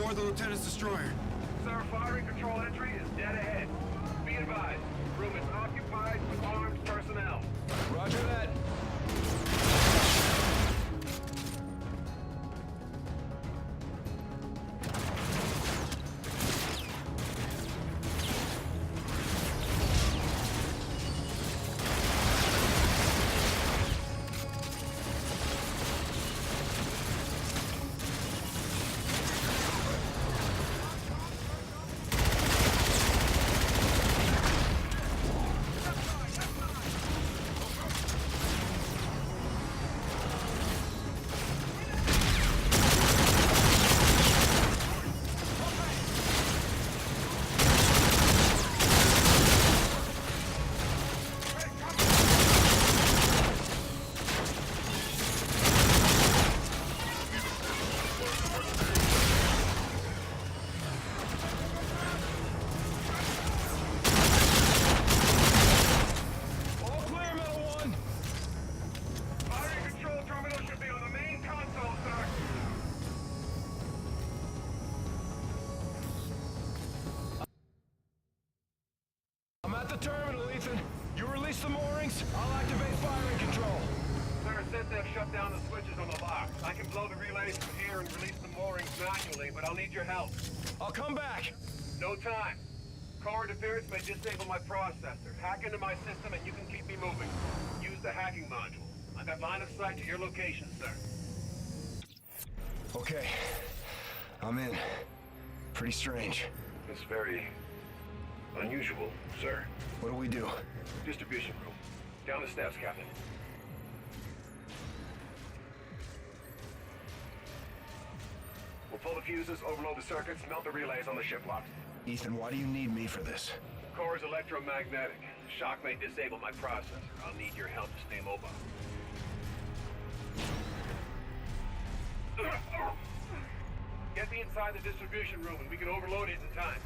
aboard the lieutenant's destroyer. Sir, firing control entry is dead ahead. Be advised, room is occupied with armed personnel. Roger that. The terminal, Ethan. You release the moorings, I'll activate firing control. Sir, since they've shut down the switches on the lock, I can blow the relays from here and release the moorings manually, but I'll need your help. I'll come back. No time. Core interference may disable my processor. Hack into my system and you can keep me moving. Use the hacking module. I've got line of sight to your location, sir. Okay. I'm in. Pretty strange. It's very unusual, sir. What do we do? Distribution room. Down the steps, Captain. We'll pull the fuses, overload the circuits, melt the relays on the ship locks. Ethan, why do you need me for this? Core is electromagnetic. Shock may disable my processor. I'll need your help to stay mobile. Get me inside the distribution room and we can overload it in time.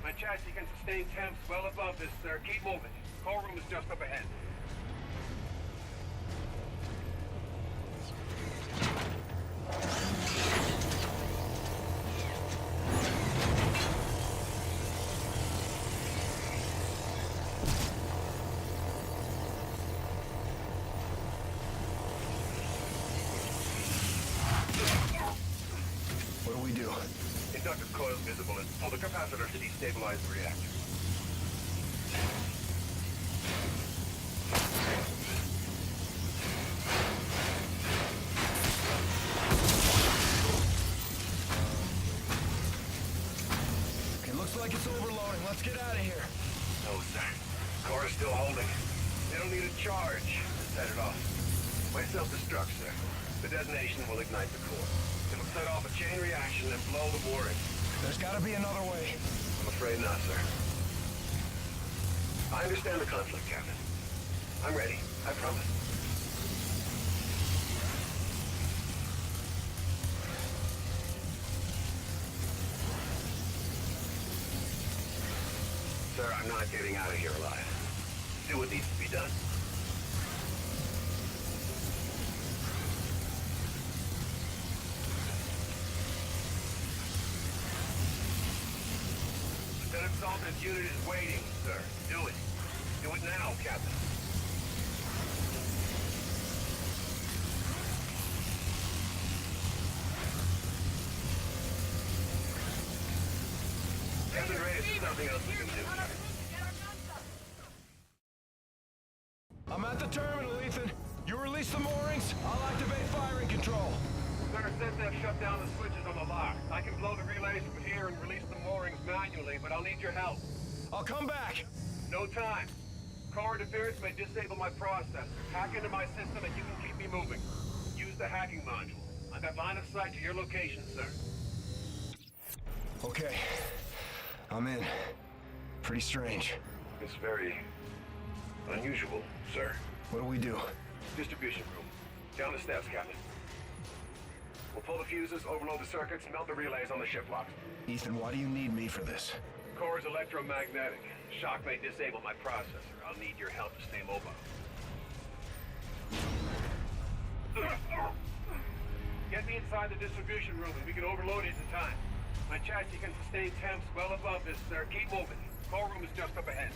My chassis can sustain temps well above this, sir. Keep moving. Core room is just up ahead. What do we do? Inductive coil visible and pull the capacitor to destabilize the reactor. It looks like it's overloading. Let's get out of here. No, sir. Core is still holding. They don't need a charge to set it off. My self-destruct, sir. The detonation will ignite the core. It'll set off a chain reaction and blow the mooring. There's gotta be another way. I'm afraid not, sir. I understand the conflict, Captain. I'm ready. I promise. Sir, I'm not getting out of here alive. Do what needs to be done. Lieutenant Salter's unit is waiting, sir. Do it. Do it now, Captain. Captain Reyes, there's nothing else we can do. I'm at the terminal, Ethan. You release the moorings, I'll activate firing control. Sir, since they've shut down the switches on the lock, I can blow the relays from here and release the moorings manually, but I'll need your help. I'll come back. No time. Core interference may disable my processor. Hack into my system and you can keep me moving. Use the hacking module. I've got line of sight to your location, sir. Okay. I'm in. Pretty strange. It's very unusual, sir. What do we do? Distribution room. Down the steps, Captain. We'll pull the fuses, overload the circuits, melt the relays on the ship locks. Ethan, why do you need me for this? Core is electromagnetic. Shock may disable my processor. I'll need your help to stay mobile. Get me inside the distribution room and we can overload it in time. My The chassis can sustain temps well above this, sir. Keep moving. Core room is just up ahead.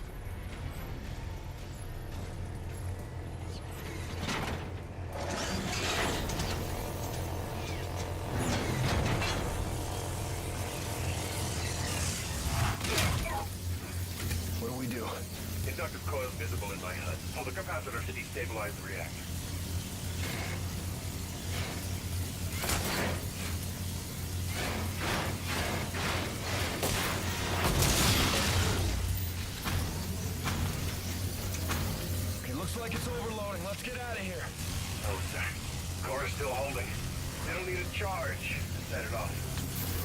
What do we do? Inductive coil visible in my HUD. Pull the capacitor to destabilize the reactor. Okay, looks like it's overloading. Let's get out of here. Oh, sir. Core is still holding. It'll need a charge to set it off.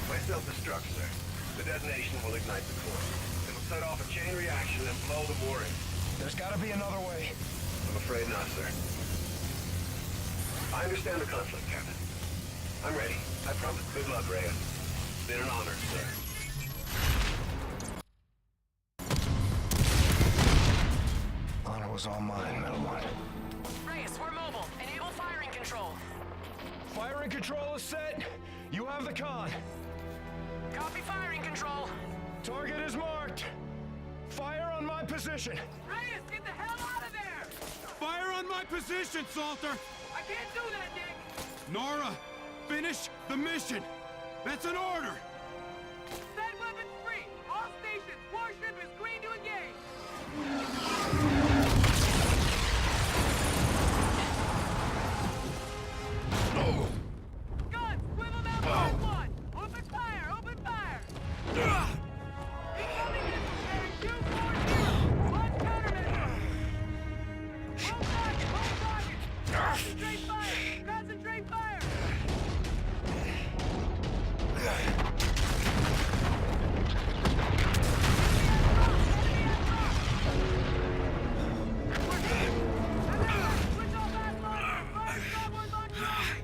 My self-destruct, sir. The detonation will ignite the core. It'll set off a chain reaction and blow the mooring. There's gotta be another way. I'm afraid not, sir. I understand the conflict, Captain. I'm ready. I promise. Good luck, Reyes. Been an honor, sir. Honor was all mine, Metal One. Reyes, we're mobile. Enable firing control. Firing control is set. You have the con. Copy firing control. Target is marked. Fire on my position. Reyes, get the hell out of there! Fire on my position, Salter! I can't do that, Nick! Nora, finish the mission! That's an order! Set weapons free! All stations, warship is green to engage! Guns, swivel now, Mark 1! Open fire, open fire! Incoming missile carrier 240! Launch countermeasure! Hold target! Concentrate fire! Concentrate fire! Switch off fast launcher! Fire starboard launch rocket!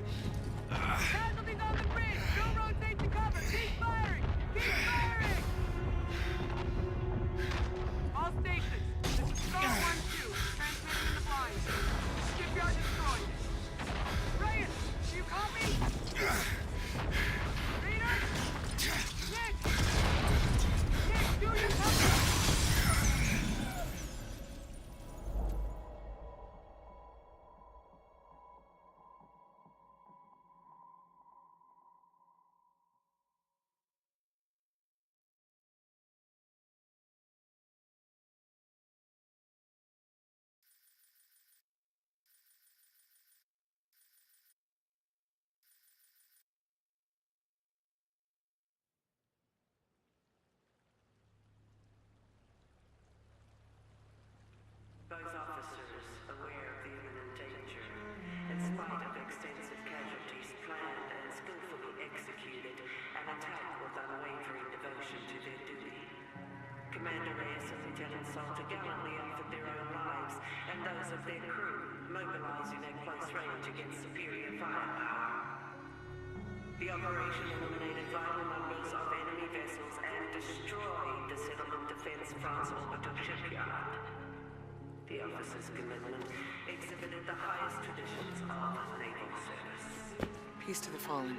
Casualties on the bridge! Don't rotate to cover! Keep firing! Keep firing! All stations, this is Star 1-2, transmitting in the blind. Shipyard destroyed. Reyes, do you copy? Reader? Nick! Nick, do you copy? Those officers, aware of the imminent danger, in spite of extensive casualties planned and skillfully executed, an attack with unwavering devotion to their duty. Commander Reyes and Lieutenant Salter gallantly offered their own lives and those of their crew, mobilizing at close range against superior firepower. The operation eliminated vital numbers of enemy vessels and destroyed the settlement defense France orbital shipyard. The officer's commitment exhibited the highest traditions of naval service. Peace to the fallen.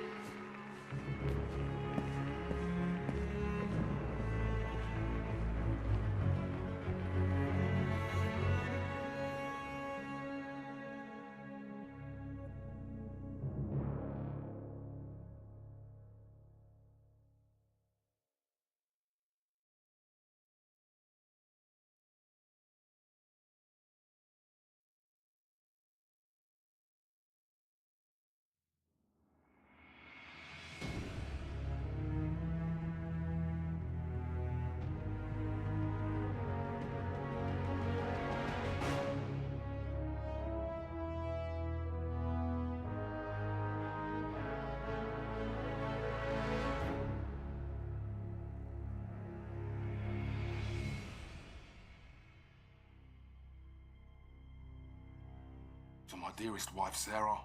To my dearest wife, Sarah,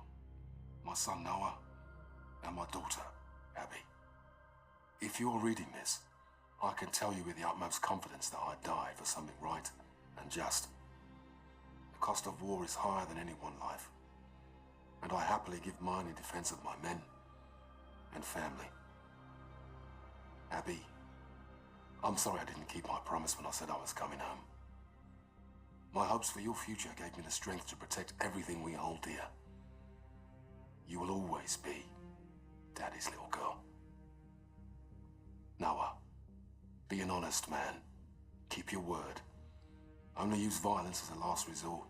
my son, Noah, and my daughter, Abby. If you're reading this, I can tell you with the utmost confidence that I died for something right and just. The cost of war is higher than any one life, and I happily give mine in defense of my men and family. Abby, I'm sorry I didn't keep my promise when I said I was coming home. My hopes for your future gave me the strength to protect everything we hold dear. You will always be Daddy's little girl. Noah, be an honest man. Keep your word. Only use violence as a last resort.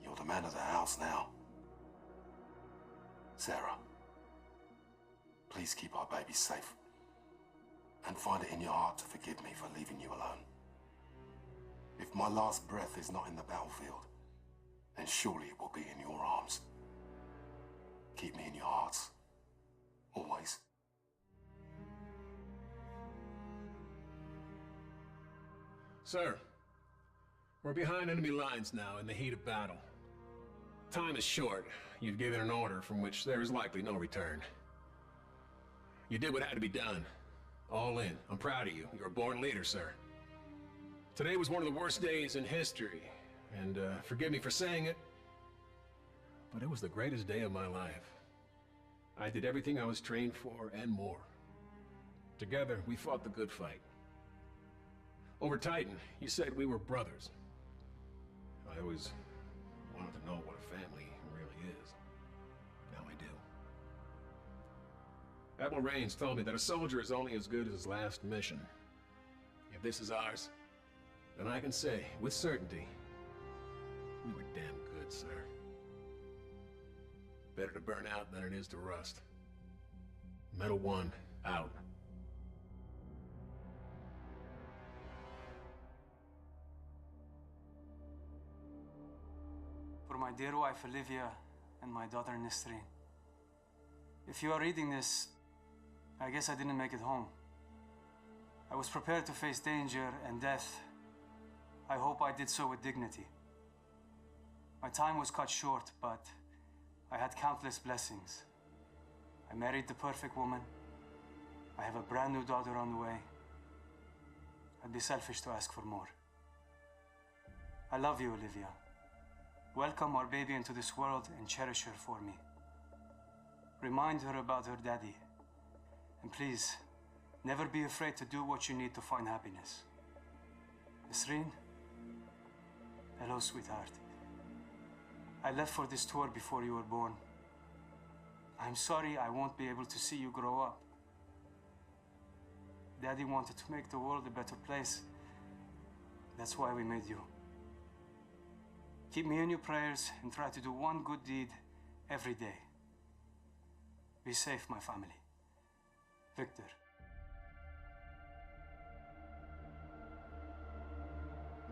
You're the man of the house now. Sarah, please keep our baby safe. And find it in your heart to forgive me for leaving you alone. If my last breath is not in the battlefield, then surely it will be in your arms. Keep me in your hearts. Always. Sir, we're behind enemy lines now in the heat of battle. Time is short. You've given an order from which there is likely no return. You did what had to be done. All in. I'm proud of you. You're a born leader, sir. Today was one of the worst days in history, and forgive me for saying it, but it was the greatest day of my life. I did everything I was trained for and more. Together, we fought the good fight. Over Titan, you said we were brothers. I always wanted to know what a family really is. Now I do. Admiral Raines told me that a soldier is only as good as his last mission. If this is ours, then I can say, with certainty, we were damn good, sir. Better to burn out than it is to rust. Metal 1, out. For my dear wife Olivia and my daughter Nisreen. If you are reading this, I guess I didn't make it home. I was prepared to face danger and death. I hope I did so with dignity. My time was cut short, but I had countless blessings. I married the perfect woman. I have a brand new daughter on the way. I'd be selfish to ask for more. I love you, Olivia. Welcome our baby into this world and cherish her for me. Remind her about her daddy. And please, never be afraid to do what you need to find happiness. Nisreen? Hello, sweetheart. I left for this tour before you were born. I'm sorry I won't be able to see you grow up. Daddy wanted to make the world a better place. That's why we made you. Keep me in your prayers and try to do one good deed every day. Be safe, my family. Victor.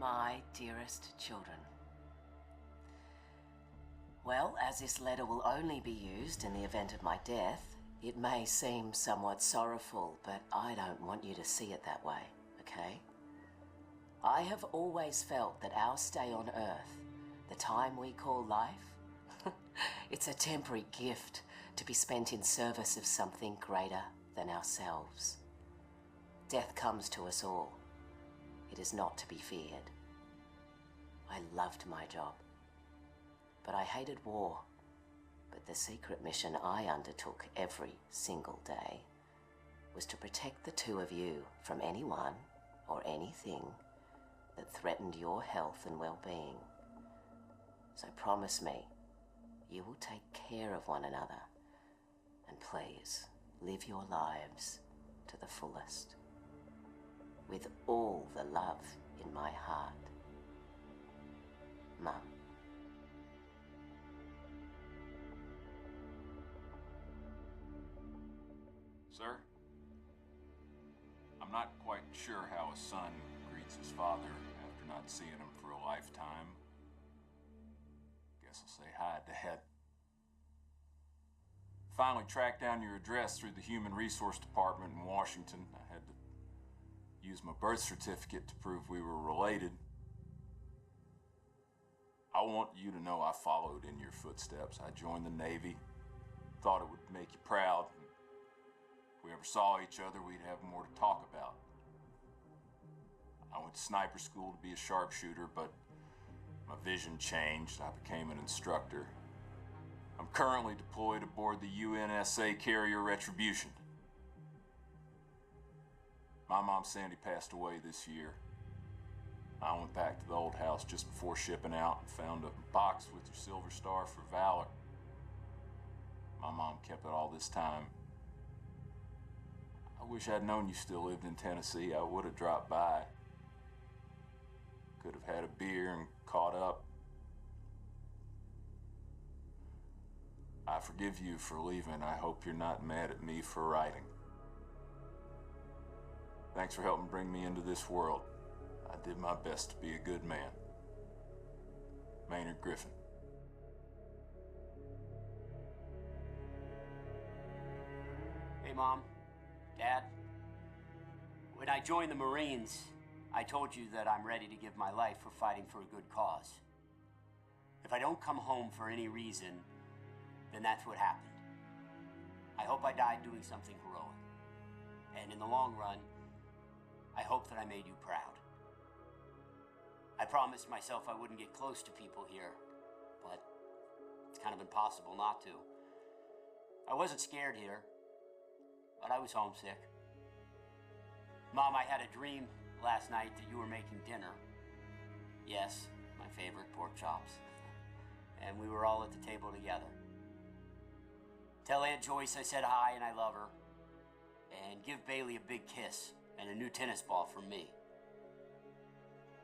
My dearest children. Well, as this letter will only be used in the event of my death, it may seem somewhat sorrowful, but I don't want you to see it that way, okay? I have always felt that our stay on Earth, the time we call life, it's a temporary gift to be spent in service of something greater than ourselves. Death comes to us all. It is not to be feared. I loved my job, but I hated war. But the secret mission I undertook every single day was to protect the two of you from anyone or anything that threatened your health and well-being. So promise me, you will take care of one another, and please live your lives to the fullest, with all the love in my heart. Mum. Sir, I'm not quite sure how a son greets his father after not seeing him for a lifetime. Guess I'll say hi, Dad. Finally tracked down your address through the Human Resource Department in Washington. I had to use my birth certificate to prove we were related. I want you to know I followed in your footsteps. I joined the Navy. Thought it would make you proud. If we ever saw each other, we'd have more to talk about. I went to sniper school to be a sharpshooter, but my vision changed. I became an instructor. I'm currently deployed aboard the UNSA carrier Retribution. My mom Sandy passed away this year. I went back to the old house just before shipping out and found a box with your silver star for valor. My mom kept it all this time. I wish I'd known you still lived in Tennessee. I would have dropped by. Could have had a beer and caught up. I forgive you for leaving. I hope you're not mad at me for writing. Thanks for helping bring me into this world. I did my best to be a good man. Maynard Griffin. Hey, Mom. Dad. When I joined the Marines, I told you that I'm ready to give my life for fighting for a good cause. If I don't come home for any reason, then that's what happened. I hope I died doing something heroic. And in the long run, I hope that I made you proud. I promised myself I wouldn't get close to people here, but it's kind of impossible not to. I wasn't scared here, but I was homesick. Mom, I had a dream last night that you were making dinner. Yes, my favorite pork chops. And we were all at the table together. Tell Aunt Joyce I said hi and I love her. And give Bailey a big kiss and a new tennis ball from me.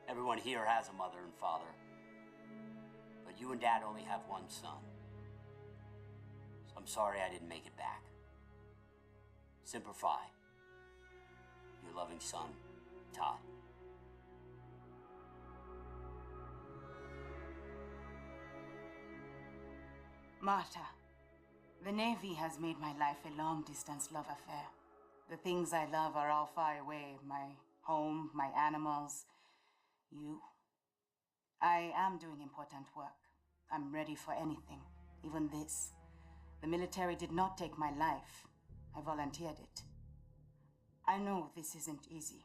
Everyone here has a mother and father, but you and Dad only have one son. So I'm sorry I didn't make it back. Semper Fi. Your loving son, Todd. Marta, the Navy has made my life a long-distance love affair. The things I love are all far away. My home, my animals, you. I am doing important work. I'm ready for anything, even this. The military did not take my life. I volunteered it. I know this isn't easy.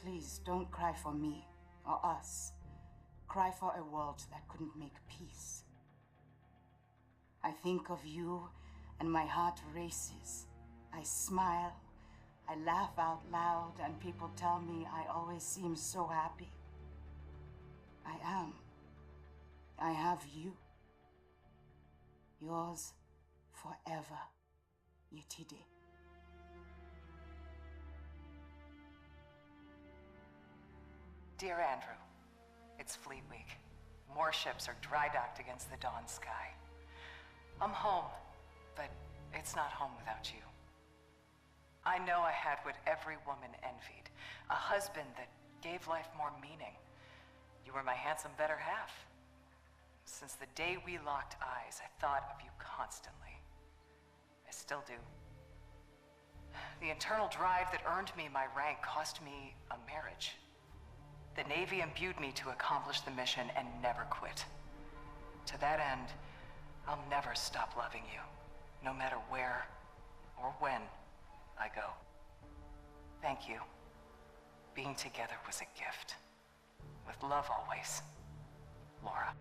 Please don't cry for me or us. Cry for a world that couldn't make peace. I think of you and my heart races. I smile, I laugh out loud, and people tell me I always seem so happy. I am. I have you. Yours forever, Yetide. Dear Andrew, it's Fleet Week. More ships are dry docked against the dawn sky. I'm home, but it's not home without you. I know I had what every woman envied, a husband that gave life more meaning. You were my handsome better half. Since the day we locked eyes, I thought of you constantly. I still do. The internal drive that earned me my rank cost me a marriage. The Navy imbued me to accomplish the mission and never quit. To that end, I'll never stop loving you, no matter where or when I go. Thank you. Being together was a gift. With love always, Laura.